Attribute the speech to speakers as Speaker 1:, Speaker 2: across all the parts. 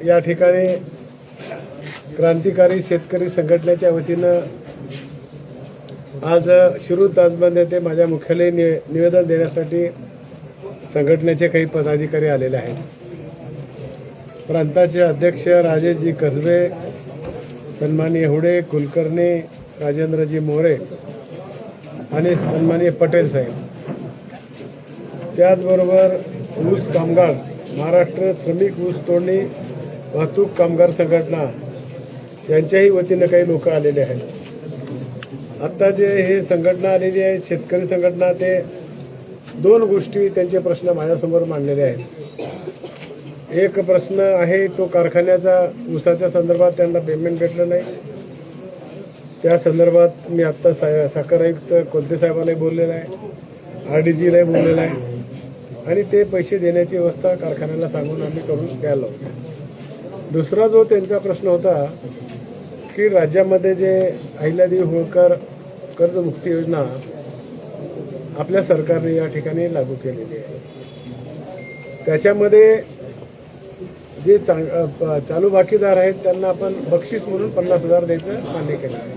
Speaker 1: या ठिकाणी क्रांतिकारी शेतकरी संघटनेच्या वतीनं आज शिरूर ताजबंद येथे माझ्या मुख्यालयी निवेदन देण्यासाठी संघटनेचे काही पदाधिकारी आलेले आहेत. प्रांताचे अध्यक्ष राजेशजी कसबे, सन्माननीय हुडे, कुलकर्णी, राजेंद्रजी मोरे आणि सन्माननीय पटेल साहेब, त्याचबरोबर ऊस कामगार, महाराष्ट्र श्रमिक ऊस तोडणी वाहतूक कामगार संघटना यांच्याही वतीनं काही लोक आलेले आहेत. आत्ता जे हे संघटना आलेली आहे शेतकरी संघटना, ते दोन गोष्टी त्यांचे प्रश्न माझ्यासमोर मांडलेले आहेत. एक प्रश्न आहे तो कारखान्याचा ऊसाच्या संदर्भात त्यांना पेमेंट भेटलं नाही. त्या संदर्भात मी आत्ता साखर आयुक्त कोलते साहेबांनाही बोललेलं आहे, RDGलाही बोललेलं आहे आणि ते पैसे देण्याची व्यवस्था कारखान्याला सांगून आम्ही करून द्यायला लावतो. दुसरा जो त्यांचा प्रश्न होता की राज्यामध्ये जे अहिल्यादेवी होळकर कर्जमुक्ती योजना आपल्या सरकारने या ठिकाणी लागू केलेली आहे, त्याच्यामध्ये जे चालू बाकीदार आहेत त्यांना आपण बक्षीस म्हणून 50,000 द्यायचं मान्य केलं आहे.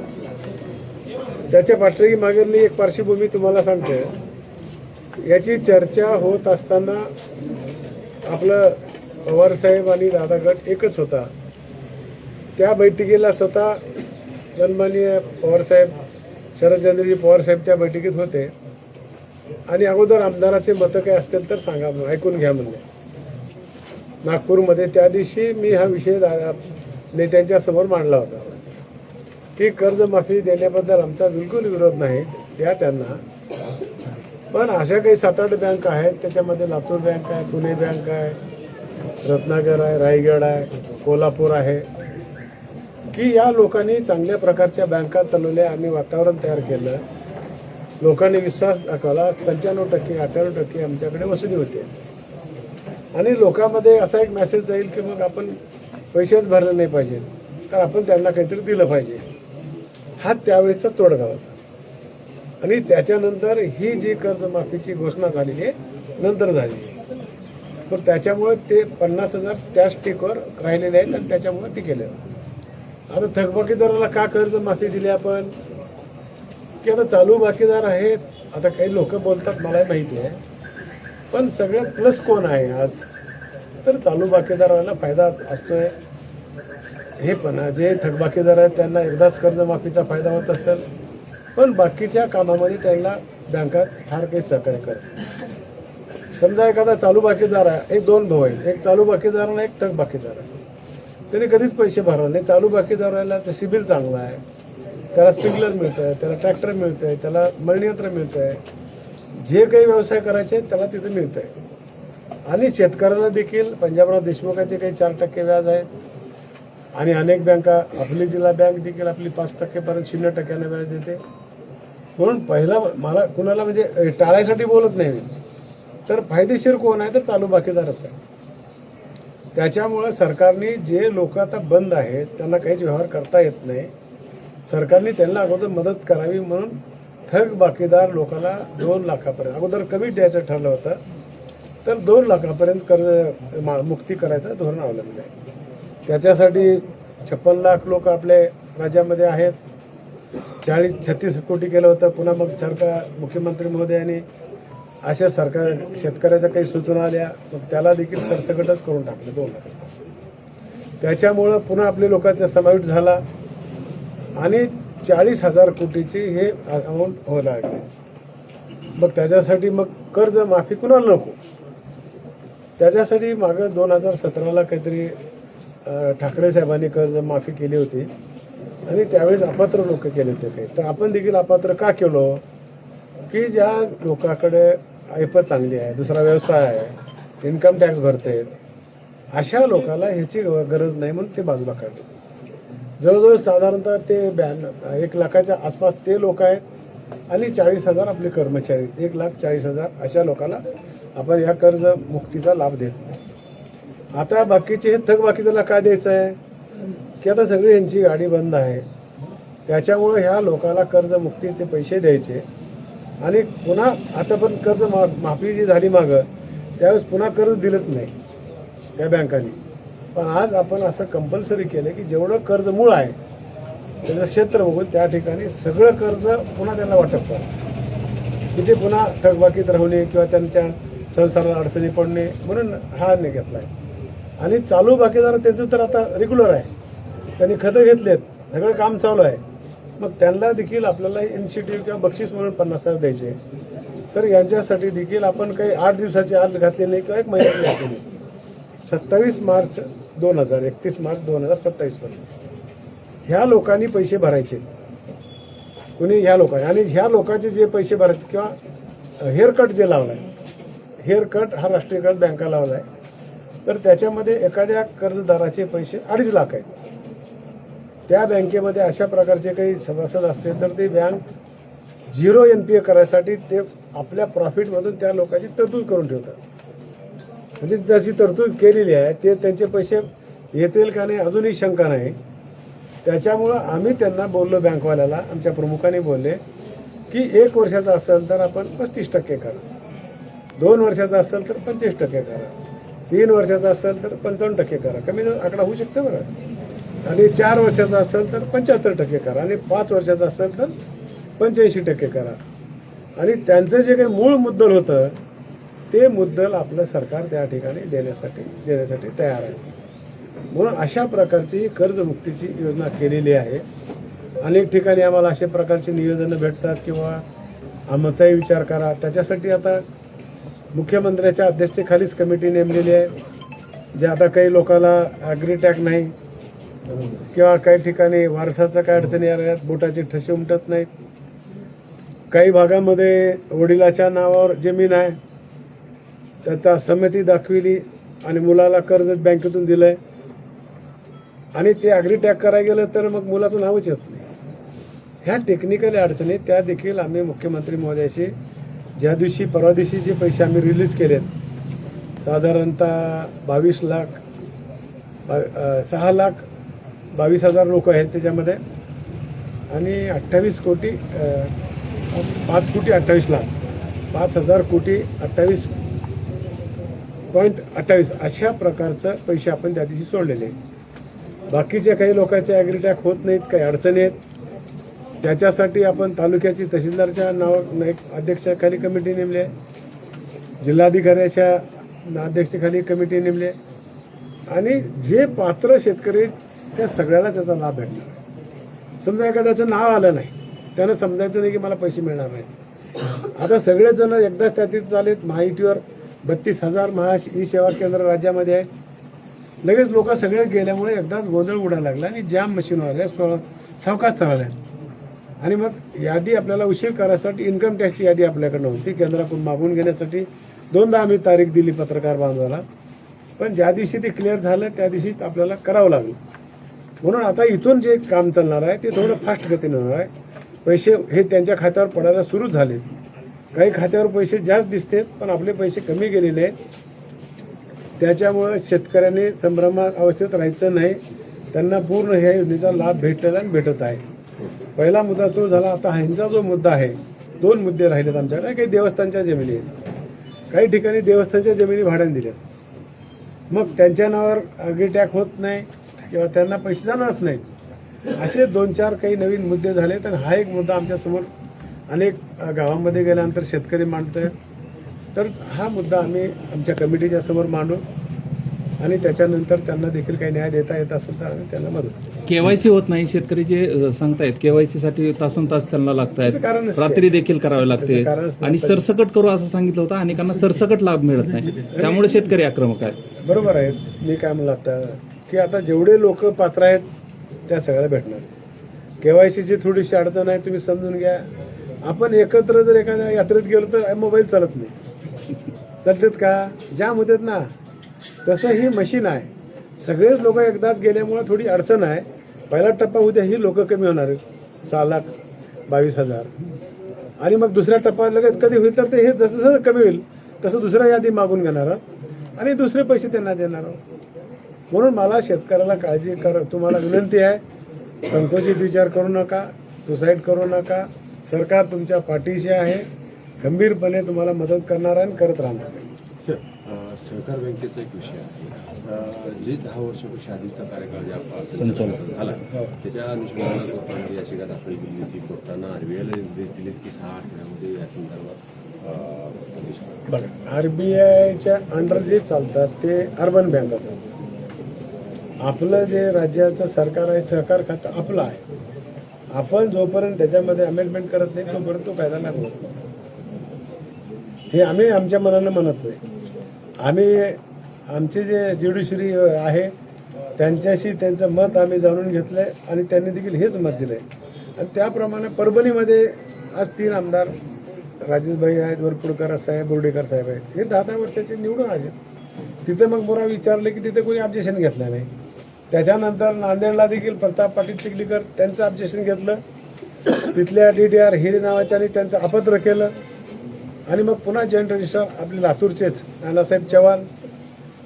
Speaker 1: त्याच्या पाठीमागे मागेली एक पार्श्वभूमी तुम्हाला सांगते. याची चर्चा होत असताना आपलं पवारसाहेब आणि दादा गट एकच होता. त्या बैठकीला स्वतः सन्माननीय पवारसाहेब, शरदचंद्रजी पवारसाहेब त्या बैठकीत होते आणि अगोदर आमदाराचे मतं काय असतील तर सांगा, ऐकून घ्या म्हणले. नागपूरमध्ये त्या दिवशी मी हा विषय नेत्यांच्या समोर मांडला होता की कर्जमाफी देण्याबद्दल आमचा बिलकुल विरोध नाही, द्या त्यांना, पण अशा काही 7-8 बँक आहेत, त्याच्यामध्ये लातूर बँक आहे, पुणे बँक आहे, रत्नागिरी आहे, रायगड आहे, कोल्हापूर आहे, की या लोकांनी चांगल्या प्रकारच्या बँका चालवल्या. आम्ही वातावरण तयार केलं, लोकांनी विश्वास दाखवला. 95% 98% आमच्याकडे वसुली होते आणि लोकांमध्ये असा एक मेसेज जाईल की मग आपण पैसेच भरले नाही पाहिजे तर आपण त्यांना काहीतरी दिलं पाहिजे. हा त्यावेळेचा तोडगा होता. आणि त्याच्यानंतर ही जी कर्जमाफीची घोषणा झालेली आहे नंतर झाली, तर त्याच्यामुळे ते 50,000 त्याच टिकवर राहिलेले आहेत आणि त्याच्यामुळे ते केलं. आता थकबाकीदाराला का कर्जमाफी दिली आपण, की आता चालू बाकीदार आहेत. आता काही लोक बोलतात, मलाही माहिती आहे, पण सगळ्यात प्लस कोण आहे आज, तर चालू बाकीदाराला फायदा असतोय. हे पण जे थकबाकीदार आहेत त्यांना एकदाच कर्जमाफीचा फायदा होत असेल, पण बाकीच्या कामामध्ये त्यांना बँकात फार काही सहकार्य करतात. समजा एखादा चालू बाकीदार आहे, एक 2 भाऊ आहेत, एक चालू बाकीदार आणि एक थक बाकीदार आहे. त्याने कधीच पैसे भरवले नाही. चालू बाकीदाराला सिबिल चांगला आहे, त्याला स्प्रिंकलर मिळतं आहे, त्याला ट्रॅक्टर मिळतं आहे, त्याला मळणीयंत्र मिळतं आहे, जे काही व्यवसाय करायचे त्याला तिथे मिळतं आहे. आणि शेतकऱ्याला देखील पंजाबराव देशमुखाचे काही 4% व्याज आहेत आणि अनेक बँका, आपली जिल्हा बँक देखील आपली 5%पर्यंत 0% व्याज देते. म्हणून पहिला मला कुणाला म्हणजे टाळायसाठी बोलत नाही मी, तर फायदेशीर कोण आहे तर चालू बाकीदारच आहे. त्याच्यामुळं सरकारने जे लोक आता बंद आहेत त्यांना काहीच व्यवहार करता येत नाही, सरकारने त्यांना अगोदर मदत करावी म्हणून थक बाकीदार लोकांना 2 लाखापर्यंत अगोदर कमी द्यायचं ठरलं होतं, तर 2 लाखापर्यंत कर्ज मुक्ती करायचं धोरण अवलंबलं आहे. त्याच्यासाठी 56 लाख लोक आपल्या राज्यामध्ये आहेत. 36 कोटी केलं होतं. पुन्हा मग सरकार मुख्यमंत्री महोदयांनी अशा सरकार शेतकऱ्याच्या काही सूचना आल्या, मग त्याला देखील सरसकटच करून टाकलं 2 लाख. त्याच्यामुळं पुन्हा आपल्या लोकांचा समावेश झाला आणि 40,000 कोटीची हे अमाऊंट व्हायला लागले. मग त्याच्यासाठी मग कर्ज माफी कुणाला नको, त्याच्यासाठी मागं 2017ला काहीतरी ठाकरे साहेबांनी कर्ज माफी केली होती आणि त्यावेळेस अपात्र लोक केले होते काही. तर आपण देखील अपात्र का केलो, की ज्या लोकांकडे ऐपत चांगली आहे, दुसरा व्यवसाय आहे, इन्कम टॅक्स भरते, अशा लोकांना ह्याची गरज नाही म्हणून ते बाजूला काढले. जवळजवळ साधारणतः ते 1 लाखाच्या आसपास ते लोक आहेत आणि 40,000 आपले कर्मचारी, 1,40,000 अशा लोकांना आपण या कर्ज मुक्तीचा लाभ देत नाही. आता बाकीचे हे थकबाकीदाराला काय द्यायचं आहे, की आता सगळी यांची गाडी बंद आहे, त्याच्यामुळं ह्या लोकांना कर्जमुक्तीचे पैसे द्यायचे आणि पुन्हा आता पण कर्ज माफी जी झाली मागं त्यावेळेस पुन्हा कर्ज दिलंच नाही त्या बँकांनी. पण आज आपण असं कंपल्सरी केलं की जेवढं कर्ज मूळ आहे त्याचं क्षेत्र बघून त्या ठिकाणी सगळं कर्ज पुन्हा त्यांना वाटप करा की ते पुन्हा थकबाकीत राहू नये किंवा त्यांच्या संसाराला अडचणी पडणे म्हणून हा निर्णय घेतला आहे. आणि चालू बाकीदार त्यांचं तर आता रेग्युलर आहे, त्यांनी खतं घेतलेत, सगळं काम चालू आहे. मग त्यांना देखील आपल्याला इन्स्टिट्यूट किंवा बक्षीस म्हणून 50,000 द्यायचे. तर यांच्यासाठी देखील आपण काही 8 दिवसाची आठ घातली नाही किंवा 1 महिन्याची घातली नाही. 27 मार्च 2000 31 मार्च 2027 पर्यंत ह्या लोकांनी पैसे भरायचे. कुणी ह्या लोकांनी आणि ह्या लोकांचे जे पैसे भरायचे किंवा हेअरकट जे लावला आहे, हेअरकट हा राष्ट्रीयकृत बँका लावला आहे. तर त्याच्यामध्ये एखाद्या कर्जदाराचे पैसे 2.5 लाख आहेत. त्या बँकेमध्ये अशा प्रकारचे काही सभासद असतील तर ते बँक 0 NPA करायसाठी ते आपल्या प्रॉफिटमधून त्या लोकांची तरतूद करून ठेवतात. म्हणजे जशी तरतूद केलेली आहे ते त्यांचे पैसे येतील का नाही अजूनही शंका नाही. त्याच्यामुळं आम्ही त्यांना बोललो, बँकवाल्याला आमच्या प्रमुखाने बोलले की 1 वर्षाचा असेल तर आपण 35% करा, 2 वर्षाचा असेल तर 25% करा, 3 वर्षाचा असेल तर 55% करा, कमी आकडा होऊ शकते बरं, आणि 4 वर्षाचा असेल तर 75% करा, आणि 5 वर्षाचा असेल तर 85% करा. आणि त्यांचं जे काही मूळ मुद्दल होतं ते मुद्दल आपलं सरकार त्या ठिकाणी देण्यासाठी तयार आहे. म्हणून अशा प्रकारची कर्जमुक्तीची योजना केलेली आहे. अनेक ठिकाणी आम्हाला अशा प्रकारची निवेदनं भेटतात किंवा आमचाही विचार करा. त्याच्यासाठी आता मुख्यमंत्र्याच्या अध्यक्षतेखालीच कमिटी नेमलेली आहे. जे आता काही लोकांना ॲग्रीटॅग नाही किंवा काही ठिकाणी वारसाचं काय अडचणी आल्या, बोटाचे ठसे उमटत नाहीत, काही भागामध्ये वडिलाच्या नावावर जमीन आहे त्याचा संमती दाखविली आणि मुलाला कर्ज बँकेतून दिलं आहे आणि ते ॲग्रीटॅग करायला गेलं तर मग मुलाचं नावच येत नाही. ह्या टेक्निकल अडचणी त्या देखील आम्ही मुख्यमंत्री महोदयाशी ज्या दिवशी परवा दिवशी जे पैसे आम्ही रिलीज केलेत, साधारणतः 6,22,000 लोक आहेत त्याच्यामध्ये, आणि 5 कोटी 28 लाख 5,000 कोटी 28.28 अशा प्रकारचं पैसे आपण त्या दिवशी सोडलेले आहेत. बाकीच्या काही लोकांचे ॲग्रीटॅग होत नाहीत, काही अडचणी आहेत. त्याच्यासाठी आपण तालुक्याची तहसीलदारच्या अध्यक्षाखाली कमिटी नेमली आहे, जिल्हाधिकाऱ्याच्या अध्यक्षतेखाली कमिटी नेमली आहे, आणि जे पात्र शेतकरी त्या सगळ्याला त्याचा लाभ भेटणार आहे. समजा एखाद्याचं नाव आलं नाही, त्यानं समजायचं नाही की मला पैसे मिळणार नाही. आता सगळेच जण एकदाच त्यातील चालेत. महायुतीवर 32,000 ई सेवा केंद्र राज्यामध्ये आहेत. लगेच लोक सगळे गेल्यामुळे एकदाच गोंधळ उडायला लागला आणि जाम मशीन आल्या, सावकाश चालल्या. आणि मग यादी आपल्याला उशीर करायसाठी इन्कम टॅक्सची यादी आपल्याकडनं होती, केंद्राकडून मागून घेण्यासाठी 2दा आम्ही तारीख दिली पत्रकार बांधवाला, पण ज्या दिवशी ते क्लिअर झालं त्या दिवशीच आपल्याला करावं लागलं. म्हणून आता इथून जे काम चालणार आहे ते थोडं फास्ट गतीने होणार आहे. पैसे हे त्यांच्या खात्यावर पडायला सुरू झाले. काही खात्यावर पैसे जास्त दिसतात पण आपले पैसे कमी गेलेले आहेत. त्याच्यामुळं शेतकऱ्यांनी संभ्रमात अवस्थेत राहायचं नाही. त्यांना पूर्ण ह्या योजनेचा लाभ भेटलेला आणि भेटत आहे. पहिला मुद्दा तो झाला. आता ह्यांचा जो मुद्दा आहे, 2 मुद्दे राहिलेत आमच्याकडे. काही देवस्थानच्या जमिनी आहेत, काही ठिकाणी देवस्थानच्या जमिनी भाड्याने दिल्यात, मग त्यांच्या नावावर ॲग्रीटॅग होत नाही किंवा त्यांना पैसे जाणारच नाहीत. असे 2-4 काही नवीन मुद्दे झाले. तर हा एक मुद्दा आमच्यासमोर अनेक गावामध्ये गेल्यानंतर शेतकरी मांडत आहेत. तर हा मुद्दा आम्ही आमच्या कमिटीच्या समोर मांडू आणि त्याच्यानंतर त्यांना देखील काही न्याय देता येत असेल तर आम्ही त्यांना मदत करू.
Speaker 2: केवायसी होत नाही, शेतकरी जे सांगतायत केवायसी साठी तासन तास त्यांना लागतायत, रात्री देखील करावे लागते आणि सरसकट करू असं सांगितलं होतं. अनेकांना सरसकट लाभ मिळत नाही, त्यामुळे शेतकरी आक्रमक आहेत.
Speaker 1: बरोबर आहे. मी काय म्हणलं आता की आता जेवढे लोक पात्र आहेत त्या सगळ्याला भेटणार. केवायसीची थोडीशी अडचण आहे, तुम्ही समजून घ्या. आपण एकत्र जर एखाद्या यात्रेत गेलो तर मोबाईल चालत नाही, चालतात का? जाम होतात ना. तसं ही मशीन आहे. सगळेच लोक एकदाच गेल्यामुळे थोडी अडचण आहे. पहिला टप्पा उद्या ही लोक कमी होणार आहेत, 6,22,000, आणि मग दुसऱ्या टप्पा लगेच कधी होईल तर ते हे जसं जसं कमी होईल तसं दुसऱ्या यादी मागून घेणार आहोत आणि दुसरे पैसे त्यांना देणार आहोत. म्हणून मला शेतकऱ्याला काळजी तुम्हाला विनंती आहे, संकोचित विचार करू नका, सुसाईड करू नका. सरकार तुमच्या पाठीशी आहे, खंबीरपणे तुम्हाला मदत करणार आहे आणि करत राहणार आहे.
Speaker 3: सहकार बँकेचा एक विषय आहे जे 10 वर्षापेक्षा आधीचा कार्यकाळ जे संचालक झाला त्याच्या अनुषंगानं कोर्टामध्ये याचिका दाखल केली होती. कोर्टानं आरबीआयला निर्देश दिलेत की 6 आठवड्यामध्ये या संदर्भात
Speaker 1: बघा, आरबीआयच्या अंडर जे चालतात ते अर्बन बँका चालतात. आपलं जे राज्याचं सरकार आहे, सहकार खातं आपलं आहे. आपण जोपर्यंत त्याच्यामध्ये अमेंडमेंट करत नाही तोपर्यंत तो कायदा लागू होत नाही. हे आम्ही आमच्या मनानं म्हणत नाही. आम्ही आमचे जे ज्युडिशरी आहे त्यांच्याशी त्यांचं मत आम्ही जाणून घेतलं आहे आणि त्यांनी देखील हेच मत दिलं आहे. आणि त्याप्रमाणे परभणीमध्ये आज 3 आमदार राजेशभाई आहेत, वरपुडकर साहेब, बोर्डीकर साहेब आहेत, हे 10-10 वर्षाचे निवडून आले. तिथं मग मला विचारलं की तिथे कोणी ऑब्जेक्शन घेतलं नाही. त्याच्यानंतर नांदेडला देखील प्रताप पाटील चिखलीकर त्यांचं ऑब्जेक्शन घेतलं. तिथल्या DDR हिरे नावाच्याने त्यांचं अपत्र केलं. आणि मग पुन्हा जॉईंट रजिस्ट्रार आपले लातूरचेच नानासाहेब चव्हाण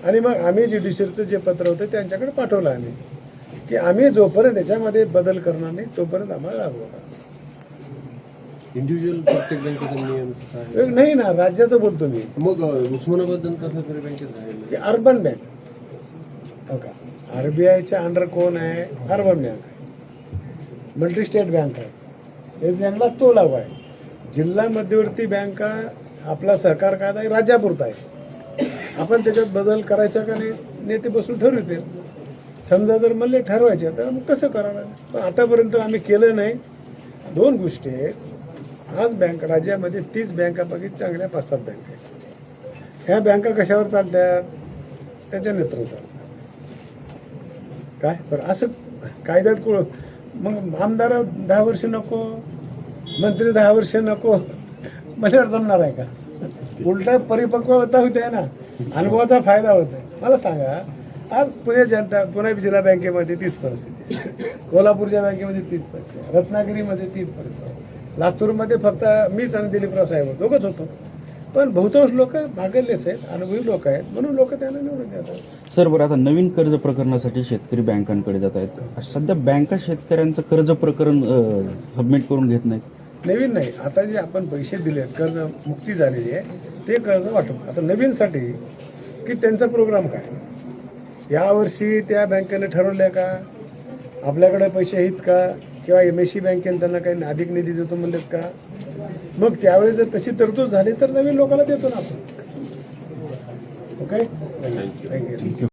Speaker 1: आणि मग आम्ही ज्युडिशरीचं जे पत्र होतं त्यांच्याकडे पाठवलं आम्ही की आम्ही जोपर्यंत याच्यामध्ये बदल करणार नाही तोपर्यंत आम्हाला लागू होणार
Speaker 3: इंडिव्हिज्युअल प्रत्येक बँकेचा नियम कसा आहे?
Speaker 1: नाही ना, राज्याचं बोलतो मी.
Speaker 3: मग उस्मानाबाद जनता सहकारी बँकेत राहील
Speaker 1: की अर्बन बँक हो का, आरबीआयच्या अंडर कोण आहे? अर्बन बँक आहे, मल्टी स्टेट बँक आहे. हे बँकला तो लागू आहे. जिल्हा मध्यवर्ती बँका आपला सहकार कायदा आहे राज्यापुरता आहे. आपण त्याच्यात बदल करायचा का नाही नेते बसून ठरवतील. समजा जर मला ठरवायचे तर मग कसं करावं. पण आतापर्यंत आम्ही केलं नाही. 2 गोष्टी आहेत. आज बँक राज्यामध्ये 30 बँकापैकी चांगल्या 5-7 बँका आहेत. ह्या बँका कशावर चालतात? त्याच्या नेतृत्वावर काय. पण असं कायद्यात मग आमदार 10 वर्ष नको, मंत्री 10 वर्ष नको, मला जमणार आहे का? उलटा परिपक्वता होते आहे ना, अनुभवाचा फायदा होतोय. मला सांगा, आज पुणे जिल्हा बँकेमध्ये 30 परिस्थिती आहे, कोल्हापूरच्या बँकेमध्ये 30 परिस्थिती आहे, रत्नागिरीमध्ये 30 परिस्थिती आहे, लातूरमध्ये फक्त मीच आणि दिलीपराव साहेब दोघंच होतो. पण बहुतांश लोक भागलेच आहेत, अनुभवी लोक आहेत, म्हणून लोक त्यांना निवडून देतात.
Speaker 4: सर, बरं, आता नवीन कर्ज प्रकरणासाठी शेतकरी बँकांकडे जात आहेत. सध्या बँका शेतकऱ्यांचं कर्ज प्रकरण सबमिट करून घेत नाहीत.
Speaker 1: नवीन नाही, आता जे आपण पैसे दिले कर्ज मुक्ती झालेली आहे ते कर्ज वाटप. आता नवीनसाठी की त्यांचा प्रोग्राम काय, यावर्षी त्या बँकेने ठरवलं का आपल्याकडे पैसे आहेत का, किंवा MSC बँकेने त्यांना काही अधिक निधी देतो म्हणलेत का. मग त्यावेळेस जर तशी तरतूद झाली तर नवीन लोकांना देतो ना आपण. Okay, thank you.